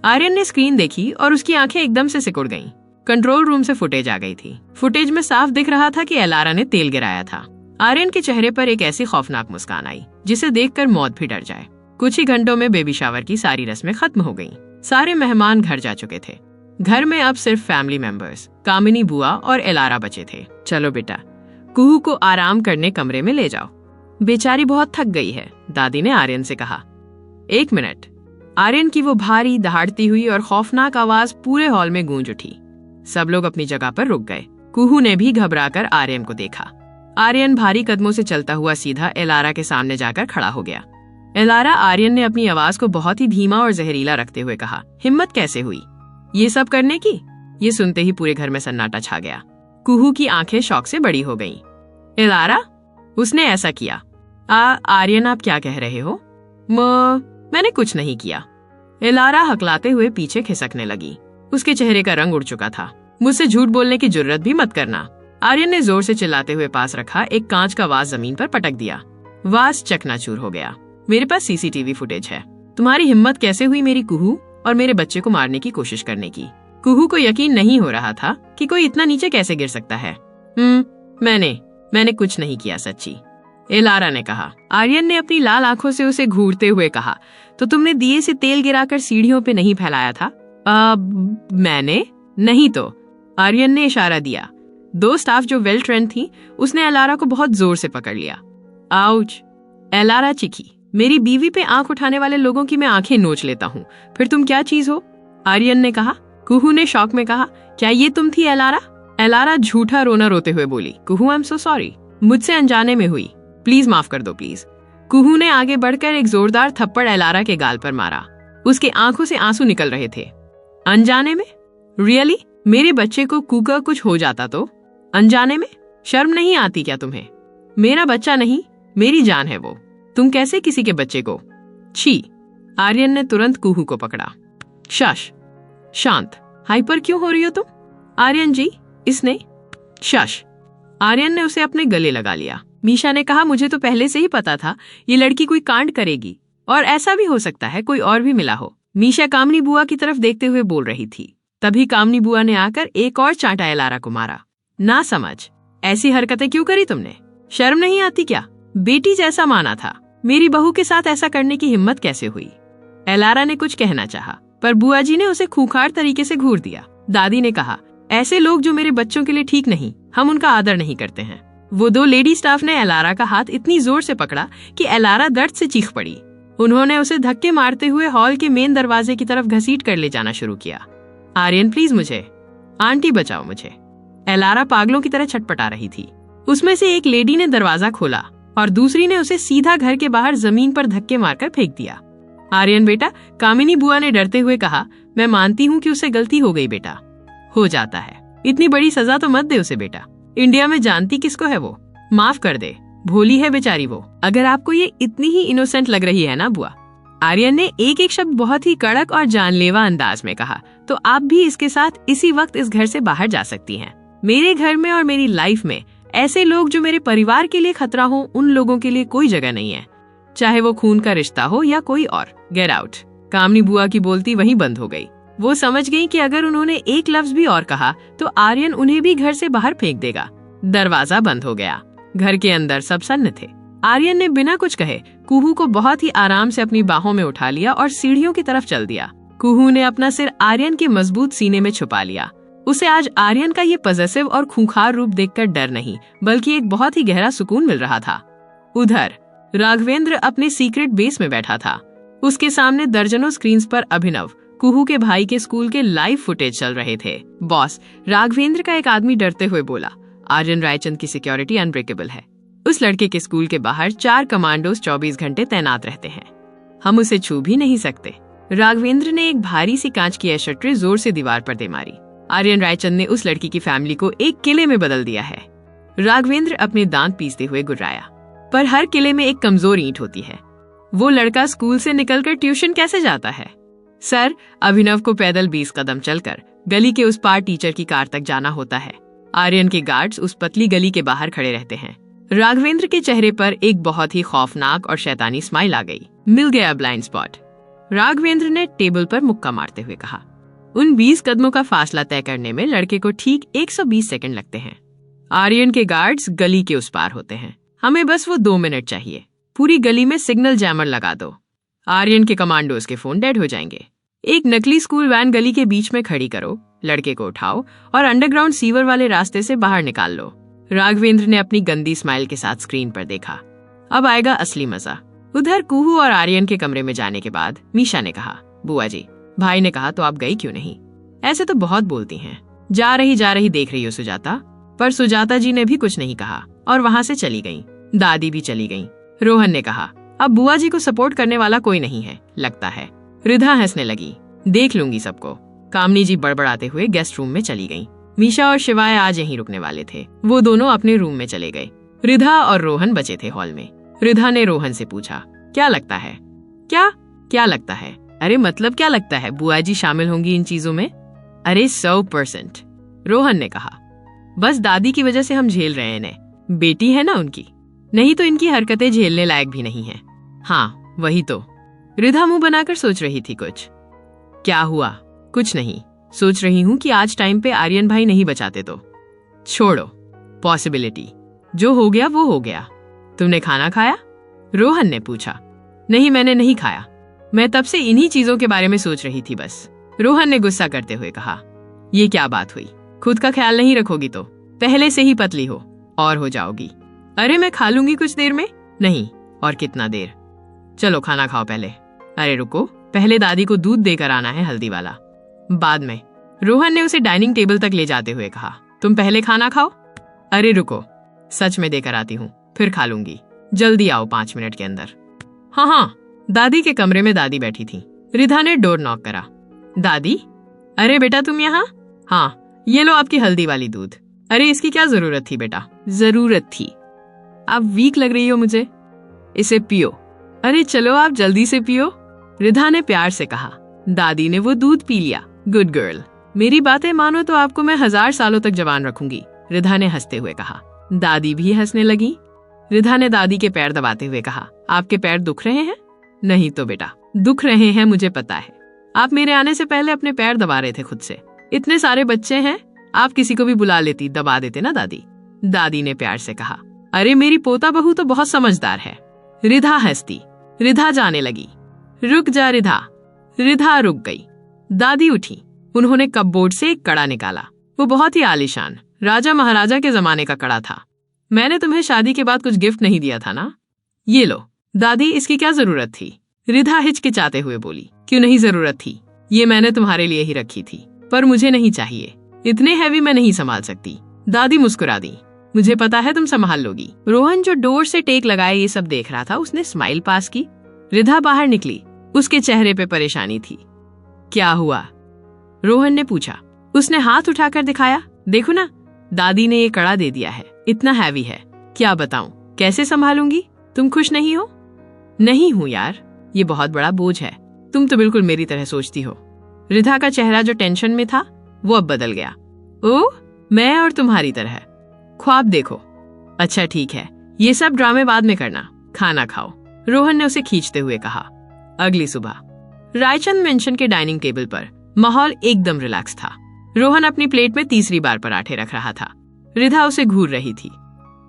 आर्यन ने स्क्रीन देखी और उसकी आंखें एकदम से सिकुड़ गईं। कंट्रोल रूम से फुटेज आ गई थी। फुटेज में साफ दिख रहा था कि एलारा ने तेल गिराया था। आर्यन के चेहरे पर एक ऐसी खौफनाक मुस्कान आई जिसे देखकर मौत भी डर जाए। कुछ ही घंटों में बेबी शावर की सारी रस्में खत्म हो गईं। सारे मेहमान घर जा चुके थे। घर में अब सिर्फ फैमिली मेंबर्स, कामिनी बुआ और एलारा बचे थे। चलो बेटा, कुहू को आराम करने कमरे में ले जाओ, बेचारी बहुत थक गई है, दादी ने आर्यन से कहा। 1 मिनट। आर्यन की वो भारी दहाड़ती हुई और खौफनाक आवाज पूरे हॉल में गूंज उठी। सब लोग अपनी जगह पर रुक गए। कुहू ने भी घबराकर आर्यन को देखा। आर्यन भारी कदमों से चलता हुआ सीधा एलारा के सामने जाकर खड़ा हो गया। एलारा, आर्यन ने अपनी आवाज को बहुत ही धीमा और जहरीला रखते हुए कहा, हिम्मत कैसे हुई ये सब करने की? ये सुनते ही पूरे घर में सन्नाटा छा गया। कुहू की आंखें शौक से बड़ी हो गईं। एलारा, उसने ऐसा किया। आर्यन, आप क्या कह रहे हो? मैंने कुछ नहीं किया। एलारा हकलाते हुए पीछे खिसकने लगी। उसके चेहरे का रंग उड़ चुका था। मुझसे झूठ बोलने की जुर्रत भी मत करना। आर्यन ने जोर से चिल्लाते हुए पास रखा एक कांच का वास जमीन पर पटक दिया। वास चकनाचूर हो गया। मेरे पास सीसीटीवी फुटेज है। तुम्हारी हिम्मत कैसे हुई मेरी कुहू और मेरे बच्चे को मारने की कोशिश करने की? कुहू को यकीन नहीं हो रहा था कि कोई इतना नीचे कैसे गिर सकता है। मैंने कुछ नहीं किया सच्ची, एलारा ने कहा। आर्यन ने अपनी लाल आंखों से उसे घूरते हुए कहा, तो तुमने दिए से तेल गिराकर सीढ़ियों पे नहीं फैलाया था? मैंने नहीं तो, आर्यन ने इशारा दिया। 2 स्टाफ जो वेल ट्रेंड थी, उसने एलारा को बहुत जोर से पकड़ लिया। आउच, एलारा चीखी। मेरी बीवी पे आंख उठाने वाले लोगों की मैं आंखें नोच लेता हूँ, फिर तुम क्या चीज हो? आर्यन ने कहा। कुहू ने शौक में कहा, क्या ये तुम थी एलारा? एलारा झूठा रोना रोते हुए बोली, कुहू आई एम सो सॉरी, मुझसे अनजाने में हुई, प्लीज माफ कर दो प्लीज। कुहू ने आगे बढ़कर एक जोरदार थप्पड़ एलारा के गाल पर मारा। उसके आंखों से आंसू निकल रहे थे। अनजाने में? रियली? मेरे बच्चे को कुका कुछ हो जाता तो? अनजाने में? शर्म नहीं आती क्या तुम्हें? मेरा बच्चा नहीं, मेरी जान है वो, तुम कैसे किसी के बच्चे को? छी। आर्यन ने तुरंत कुहू को पकड़ा। शश, शांत, हाइपर क्यों हो रही हो तुम? आर्यन जी, इसने। शश। आर्यन ने उसे अपने गले लगा लिया। मीशा ने कहा, मुझे तो पहले से ही पता था ये लड़की कोई कांड करेगी, और ऐसा भी हो सकता है कोई और भी मिला हो। मीशा कामनी बुआ की तरफ देखते हुए बोल रही थी। तभी कामनी बुआ ने आकर एक और चांटा एलारा को मारा। ना समझ, ऐसी हरकतें क्यों करी तुमने? शर्म नहीं आती क्या? बेटी जैसा माना था, मेरी बहू के साथ ऐसा करने की हिम्मत कैसे हुई? एलारा ने कुछ कहना चाहा, पर बुआ जी ने उसे खूंखार तरीके से घूर दिया। दादी ने कहा, ऐसे लोग जो मेरे बच्चों के लिए ठीक नहीं, हम उनका आदर नहीं करते हैं। वो 2 लेडी स्टाफ ने एलारा का हाथ इतनी जोर से पकड़ा कि एलारा दर्द से चीख पड़ी। उन्होंने उसे धक्के मारते हुए हॉल के मेन दरवाजे की तरफ घसीट कर ले जाना शुरू किया। आर्यन प्लीज मुझे, आंटी बचाओ मुझे। एलारा पागलों की तरह छटपटा रही थी। उसमें से एक लेडी ने दरवाजा खोला और दूसरी ने उसे सीधा घर के बाहर जमीन पर धक्के मारकर फेंक दिया। आर्यन बेटा, कामिनी बुआ ने डरते हुए कहा, मैं मानती हूँ कि उसे गलती हो गई बेटा। हो जाता है, इतनी बड़ी सजा तो मत दे उसे बेटा। इंडिया में जानती किसको है वो, माफ कर दे, भोली है बेचारी वो। अगर आपको ये इतनी ही इनोसेंट लग रही है ना बुआ, आर्यन ने एक एक शब्द बहुत ही कड़क और जानलेवा अंदाज में कहा, तो आप भी इसके साथ इसी वक्त इस घर से बाहर जा सकती हैं। मेरे घर में और मेरी लाइफ में ऐसे लोग जो मेरे परिवार के लिए खतरा हो, उन लोगों के लिए कोई जगह नहीं है, चाहे वो खून का रिश्ता हो या कोई और। Get out. कामनी बुआ की बोलती वहीं बंद हो गई। वो समझ गई कि अगर उन्होंने एक लफ्ज भी और कहा तो आर्यन उन्हें भी घर से बाहर फेंक देगा। दरवाजा बंद हो गया। घर के अंदर सब सन्न थे। आर्यन ने बिना कुछ कहे कुहू को बहुत ही आराम से अपनी बाहों में उठा लिया और सीढ़ियों की तरफ चल दिया। कुहू ने अपना सिर आर्यन के मजबूत सीने में छुपा लिया। उसे आज आर्यन का ये पजेसिव और खूंखार रूप देखकर डर नहीं, बल्कि एक बहुत ही गहरा सुकून मिल रहा था। उधर राघवेंद्र अपने सीक्रेट बेस में बैठा था। उसके सामने दर्जनों स्क्रीन्स पर अभिनव, कुहू के भाई के स्कूल के लाइव फुटेज चल रहे थे। बॉस, राघवेंद्र का एक आदमी डरते हुए बोला, आर्यन रायचंद की सिक्योरिटी अनब्रेकेबल है। उस लड़के के स्कूल के बाहर 4 कमांडोज 24 घंटे तैनात रहते हैं। हम उसे छू भी नहीं सकते। राघवेंद्र ने एक भारी सी कांच की एशट्रे जोर से दीवार पर दे मारी। आर्यन रायचंद ने उस लड़की की फैमिली को एक किले में बदल दिया है। राघवेंद्र अपने दांत पीसते हुए गुर्राया, पर हर किले में एक कमजोर ईंट होती है। वो लड़का स्कूल से निकलकर ट्यूशन कैसे जाता है? सर, अभिनव को पैदल 20 कदम चलकर गली के उस पार टीचर की कार तक जाना होता है। आर्यन के गार्ड्स उस पतली गली के बाहर खड़े रहते हैं। राघवेंद्र के चेहरे पर एक बहुत ही खौफनाक और शैतानी स्माइल आ गई। मिल गया ब्लाइंड स्पॉट, राघवेंद्र ने टेबल पर मुक्का मारते हुए कहा। उन 20 कदमों का फासला तय करने में लड़के को ठीक 120 सेकंड लगते हैं। आर्यन के गार्ड्स गली के उस पार होते हैं। हमें बस वो 2 मिनट चाहिए। पूरी गली में सिग्नल जैमर लगा दो। आर्यन के कमांडोज के फोन डेड हो जाएंगे। एक नकली स्कूल वैन गली के बीच में खड़ी करो, लड़के को उठाओ और अंडरग्राउंड सीवर वाले रास्ते से बाहर निकाल लो। राघवेंद्र ने अपनी गंदी स्माइल के साथ स्क्रीन पर देखा। अब आएगा असली मजा। उधर कुहू और आर्यन के कमरे में जाने के बाद मीशा ने कहा, बुआ जी, भाई ने कहा तो आप गई क्यों नहीं? ऐसे तो बहुत बोलती हैं। जा रही देख रही हो सुजाता। पर सुजाता जी ने भी कुछ नहीं कहा और वहां से चली गई। दादी भी चली गई। रोहन ने कहा, अब बुआ जी को सपोर्ट करने वाला कोई नहीं है लगता है। रिधा हंसने लगी, देख लूंगी सबको। कामनी जी बड़बड़ाते हुए गेस्ट रूम में चली गईं। मीशा और शिवाय आज यहीं रुकने वाले थे। वो दोनों अपने रूम में चले गए। रिधा और रोहन बचे थे हॉल में। रिधा ने रोहन से पूछा, क्या लगता है? क्या लगता है? अरे मतलब क्या लगता है, बुआ जी शामिल होंगी इन चीजों में? अरे 100%, रोहन ने कहा। बस दादी की वजह से हम झेल रहे हैं इन्हें। बेटी है ना उनकी, नहीं तो इनकी हरकतें झेलने लायक भी नहीं है। हाँ वही तो। रिधा मुंह बनाकर सोच रही थी कुछ। क्या हुआ? कुछ नहीं, सोच रही हूँ कि आज टाइम पे आर्यन भाई नहीं बचाते तो। छोड़ो, पॉसिबिलिटी, जो हो गया वो हो गया। तुमने खाना खाया? रोहन ने पूछा। नहीं, मैंने नहीं खाया। मैं तब से इन्हीं चीजों के बारे में सोच रही थी बस। रोहन ने गुस्सा करते हुए कहा, ये क्या बात हुई? खुद का ख्याल नहीं रखोगी तो पहले से ही पतली हो और हो जाओगी। अरे मैं खा लूंगी कुछ देर में। नहीं, और कितना देर? चलो खाना खाओ पहले। अरे रुको, पहले दादी को दूध देकर आना है, हल्दी वाला। बाद में, रोहन ने उसे डाइनिंग टेबल तक ले जाते हुए कहा। तुम पहले खाना खाओ। अरे रुको, सच में देकर आती हूँ, फिर खा लूंगी। जल्दी आओ, 5 मिनट के अंदर। हाँ। दादी के कमरे में दादी बैठी थी। रिधा ने डोर नॉक करा। दादी? अरे बेटा तुम यहाँ? हाँ, ये लो आपकी हल्दी वाली दूध। अरे इसकी क्या जरूरत थी बेटा? जरूरत थी। आप वीक लग रही हो मुझे, इसे पियो। अरे चलो आप जल्दी से पियो, रिधा ने प्यार से कहा। दादी ने वो दूध पी लिया। गुड गर्ल, मेरी बातें मानो तो आपको मैं 1000 सालों तक जवान रखूंगी, रिधा ने हंसते हुए कहा। दादी भी हंसने लगी। रिधा ने दादी के पैर दबाते हुए कहा, आपके पैर दुख रहे हैं? नहीं तो बेटा, दुख रहे हैं, मुझे पता है। आप मेरे आने से पहले अपने पैर दबा रहे थे खुद से। इतने सारे बच्चे हैं, आप किसी को भी बुला लेती, दबा देते ना दादी। दादी ने प्यार से कहा। अरे मेरी पोता बहू तो बहुत समझदार है। रिधा हंसती। रिधा जाने लगी। रुक जा रिधा। रिधा रुक गई। दादी उठी। उन्होंने कपबोर्ड से एक कड़ा निकाला। वो बहुत ही आलीशान राजा महाराजा के जमाने का कड़ा था। मैंने तुम्हें शादी के बाद कुछ गिफ्ट नहीं दिया था ना? ये लो। दादी, इसकी क्या जरूरत थी? रिधा हिचकिचाते हुए बोली। क्यों नहीं जरूरत थी? ये मैंने तुम्हारे लिए ही रखी थी, पर मुझे नहीं चाहिए। इतने हैवी मैं नहीं संभाल सकती। दादी मुस्कुरा दी। मुझे पता है तुम संभाल लोगी। रोहन जो डोर से टेक लगाए ये सब देख रहा था, उसने स्माइल पास की। रिधा बाहर निकली। उसके चेहरे पे परेशानी थी। क्या हुआ? रोहन ने पूछा। उसने हाथ उठाकर दिखाया। देखो ना, दादी ने ये कड़ा दे दिया है, इतना हैवी है। क्या बताऊं, कैसे संभालूंगी? तुम खुश नहीं हो? नहीं हूं यार, ये बहुत बड़ा बोझ है। तुम तो बिल्कुल मेरी तरह सोचती हो। रिधा का चेहरा जो टेंशन में था वो अब बदल गया। ओह, मैं और तुम्हारी तरह ख्वाब देखो। अच्छा ठीक है, ये सब ड्रामे बाद में करना, खाना खाओ, रोहन ने उसे खींचते हुए कहा। अगली सुबह रायचंद मेंशन के डाइनिंग टेबल पर माहौल एकदम रिलैक्स था। रोहन अपनी प्लेट में तीसरी बार पराठे रख रहा था। रिधा उसे घूर रही थी।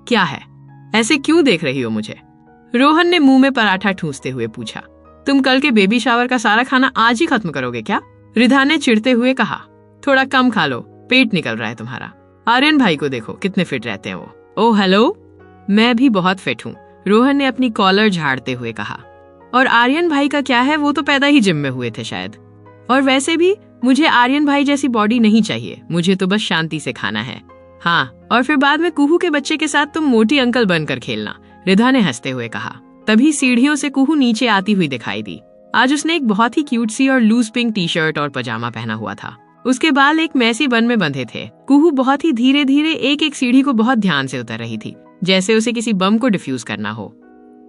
क्या है, ऐसे क्यों देख रही हो मुझे? रोहन ने मुंह में पराठा ठूंसते हुए पूछा। तुम कल के बेबी शावर का सारा खाना आज ही खत्म करोगे क्या? रिधा ने चिढ़ते हुए कहा। थोड़ा कम खा लो, पेट निकल रहा है तुम्हारा। आर्यन भाई को देखो, कितने फिट रहते हैं वो। ओह हेलो, मैं भी बहुत फिट हूँ, रोहन ने अपनी कॉलर झाड़ते हुए कहा। और आर्यन भाई का क्या है, वो तो पैदा ही जिम में हुए थे शायद। और वैसे भी मुझे आर्यन भाई जैसी बॉडी नहीं चाहिए, मुझे तो बस शांति से खाना है। हाँ, और फिर बाद में कुहू के बच्चे के साथ तुम मोटी अंकल बनकर खेलना, रिधा ने हंसते हुए कहा। तभी सीढ़ियों से कुहू नीचे आती हुई दिखाई दी। आज उसने एक बहुत ही क्यूट सी और लूज पिंक टी शर्ट और पजामा पहना हुआ था। उसके बाल एक मैसी बन में बंधे थे। कुहू बहुत ही धीरे धीरे एक एक सीढ़ी को बहुत ध्यान से उतर रही थी, जैसे उसे किसी बम को डिफ्यूज करना हो।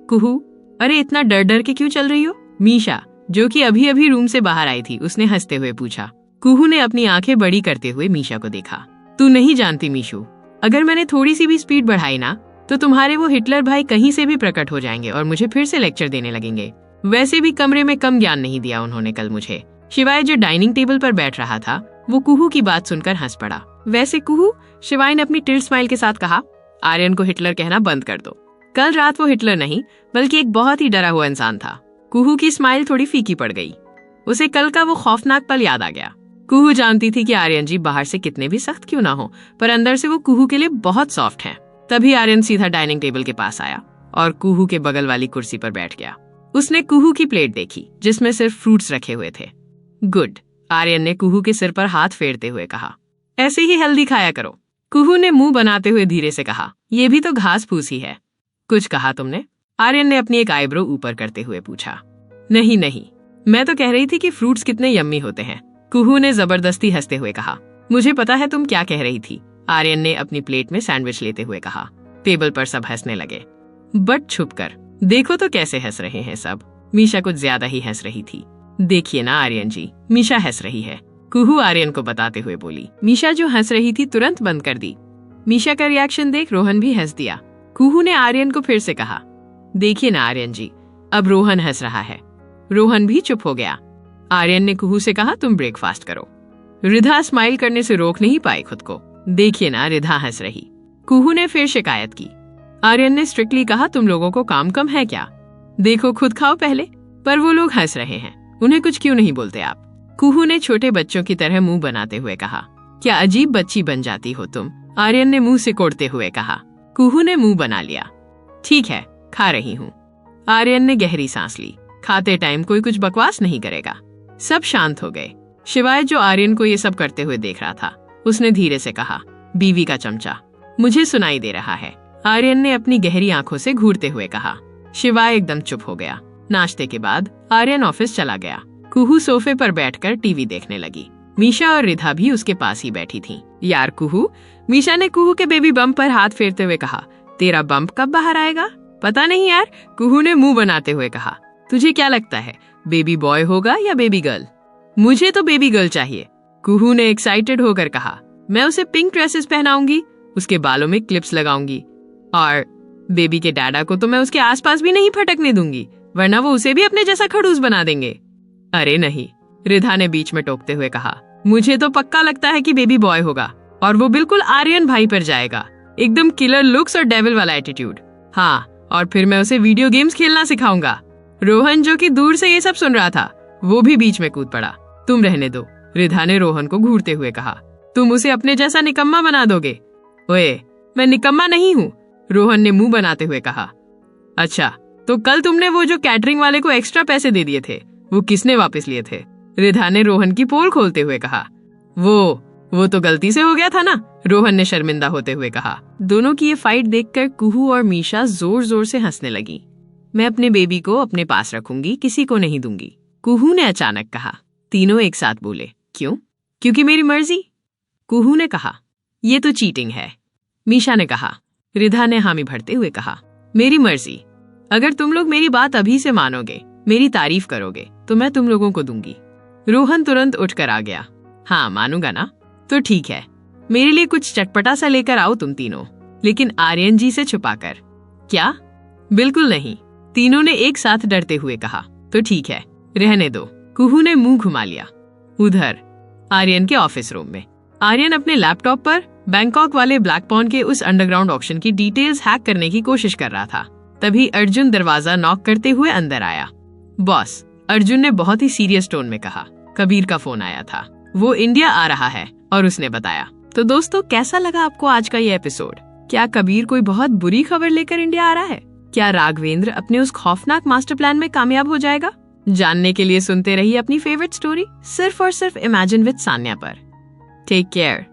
कुहू, अरे इतना डर डर के क्यों चल रही हो? मीशा, जो कि अभी अभी रूम से बाहर आई थी, उसने हंसते हुए पूछा। कुहू ने अपनी आंखें बड़ी करते हुए मीशा को देखा। तू नहीं जानती मीशू, अगर मैंने थोड़ी सी भी स्पीड बढ़ाई ना तो तुम्हारे वो हिटलर भाई कहीं से भी प्रकट हो जाएंगे और मुझे फिर से लेक्चर देने लगेंगे। वैसे भी कमरे में कम ज्ञान नहीं दिया उन्होंने कल मुझे। शिवाय जो डाइनिंग टेबल पर बैठ रहा था वो कुहू की बात सुनकर हंस पड़ा। वैसे कुहू, शिवाय ने अपनी टिल स्माइल के साथ कहा, आर्यन को हिटलर कहना बंद कर दो। कल रात वो हिटलर नहीं बल्कि एक बहुत ही डरा हुआ इंसान था। कुहू की स्माइल थोड़ी फीकी पड़ गई। उसे कल का वो खौफनाक पल याद आ गया। कुहू जानती थी कि आर्यन जी बाहर से कितने भी सख्त क्यों ना हो, पर अंदर से वो कुहू के लिए बहुत सॉफ्ट हैं। तभी आर्यन सीधा डाइनिंग टेबल के पास आया और कुहू के बगल वाली कुर्सी पर बैठ गया। उसने कुहू की प्लेट देखी जिसमें सिर्फ फ्रूट्स रखे हुए थे। गुड, आर्यन ने कुहू के सिर पर हाथ फेरते हुए कहा। ऐसे ही हेल्दी खाया करो। कुहू ने मुंह बनाते हुए धीरे से कहा, ये भी तो घास फूस ही है। कुछ कहा तुमने? आर्यन ने अपनी एक आईब्रो ऊपर करते हुए पूछा। नहीं नहीं, मैं तो कह रही थी कि फ्रूट्स कितने यम्मी होते हैं, कुहू ने जबरदस्ती हंसते हुए कहा। मुझे पता है तुम क्या कह रही थी, आर्यन ने अपनी प्लेट में सैंडविच लेते हुए कहा। टेबल पर सब हंसने लगे, बट छुप कर। देखो तो कैसे हंस रहे हैं सब। मीशा कुछ ज्यादा ही हंस रही थी। देखिए ना आर्यन जी, मीशा हंस रही है, कुहू आर्यन को बताते हुए बोली। मीशा जो हंस रही थी तुरंत बंद कर दी। मीशा का रिएक्शन देख रोहन भी हंस दिया। कुहू ने आर्यन को फिर से कहा, देखिए ना आर्यन जी, अब रोहन हंस रहा है। रोहन भी चुप हो गया। आर्यन ने कुहू से कहा, तुम ब्रेकफास्ट करो। रिधा स्माइल करने से रोक नहीं पाई खुद को। देखिए ना, रिधा हंस रही। कुहू ने फिर शिकायत की। आर्यन ने स्ट्रिक्टली कहा, तुम लोगों को काम कम है क्या? देखो खुद खाओ पहले। पर वो लोग हंस रहे हैं, उन्हें कुछ क्यों नहीं बोलते आप? कुहू ने छोटे बच्चों की तरह मुंह बनाते हुए कहा। क्या अजीब बच्ची बन जाती हो तुम, आर्यन ने मुंह सिकोड़ते हुए कहा। कुहू ने मुंह बना लिया। ठीक है, खा रही हूँ। आर्यन ने गहरी सांस ली। खाते टाइम कोई कुछ बकवास नहीं करेगा। सब शांत हो गए, शिवाय जो आर्यन को ये सब करते हुए देख रहा था। उसने धीरे से कहा, बीवी का चमचा, मुझे सुनाई दे रहा है, आर्यन ने अपनी गहरी आंखों से घूरते हुए कहा। शिवाय एकदम चुप हो गया। नाश्ते के बाद आर्यन ऑफिस चला गया। कुहू सोफे पर बैठकर टीवी देखने लगी। मीशा और रिधा भी उसके पास ही बैठी थीं। यार कुहू, मीशा ने कुहू के बेबी बम्प पर हाथ फेरते हुए कहा, तेरा बम्प कब बाहर आएगा? पता नहीं यार, कुहू ने मुंह बनाते हुए कहा। तुझे क्या लगता है, बेबी बॉय होगा या बेबी गर्ल? मुझे तो बेबी गर्ल चाहिए, कुहू ने एक्साइटेड होकर कहा। मैं उसे पिंक ड्रेसेस पहनाऊंगी, उसके बालों में क्लिप्स लगाऊंगी, और बेबी के डैडा को तो मैं उसके आसपास भी नहीं फटकने दूंगी, वरना वो उसे भी अपने जैसा खड़ूस बना देंगे। अरे नहीं, रिधा ने बीच में टोकते हुए कहा। मुझे तो पक्का लगता है कि बेबी बॉय होगा और वो बिल्कुल आर्यन भाई पर जाएगा। एकदम किलर लुक्स और डेविल वाला एटीट्यूड। हाँ, और फिर मैं उसे वीडियो गेम्स खेलना सिखाऊंगा। रोहन, जो कि दूर से ये सब सुन रहा था, वो भी बीच में कूद पड़ा। तुम रहने दो, रिधा ने रोहन को घूरते हुए कहा। तुम उसे अपने जैसा निकम्मा बना दोगे। ओए, मैं निकम्मा नहीं हूँ, रोहन ने मुंह बनाते हुए कहा। अच्छा, तो कल तुमने वो जो कैटरिंग वाले को एक्स्ट्रा पैसे दे दिए थे, वो किसने वापस लिए थे? रिधा ने रोहन की पोल खोलते हुए कहा। वो तो गलती से हो गया था ना, रोहन ने शर्मिंदा होते हुए कहा। दोनों की ये फाइट देखकर कुहू और मीशा जोर जोर से हंसने लगी। मैं अपने बेबी को अपने पास रखूंगी, किसी को नहीं दूंगी, कुहू ने अचानक कहा। तीनों एक साथ बोले, क्यों? क्योंकि मेरी मर्जी। कुहू ने कहा, ये तो चीटिंग है। मीशा ने कहा। रिधा ने हामी भरते हुए कहा, मेरी मर्जी। अगर तुम लोग मेरी बात अभी से मानोगे, मेरी तारीफ करोगे, तो मैं तुम लोगों को दूंगी। रोहन तुरंत उठकर आ गया। हाँ, मानूंगा ना? तो ठीक है, मेरे लिए कुछ चटपटा सा लेकर आओ तुम तीनों, लेकिन आर्यन जी से छुपाकर। क्या? बिल्कुल नहीं, तीनों ने एक साथ डरते हुए कहा। तो ठीक है, रहने दो। कुहू ने मुंह घुमा लिया। उधर आर्यन के ऑफिस रूम में आर्यन अपने लैपटॉप पर बैंकॉक वाले ब्लैक पॉन्ड के उस अंडरग्राउंड ऑक्शन की डिटेल्स हैक करने की कोशिश कर रहा था। तभी अर्जुन दरवाजा नॉक करते हुए अंदर आया। बॉस, अर्जुन ने बहुत ही सीरियस टोन में कहा, कबीर का फोन आया था, वो इंडिया आ रहा है और उसने बताया। तो दोस्तों, कैसा लगा आपको आज का ये एपिसोड? क्या कबीर कोई बहुत बुरी खबर लेकर इंडिया आ रहा है? क्या राघवेंद्र अपने उस खौफनाक मास्टर प्लान में कामयाब हो जाएगा? जानने के लिए सुनते रहिए अपनी फेवरेट स्टोरी सिर्फ और सिर्फ इमेजिन विद सान्या पर। Take care.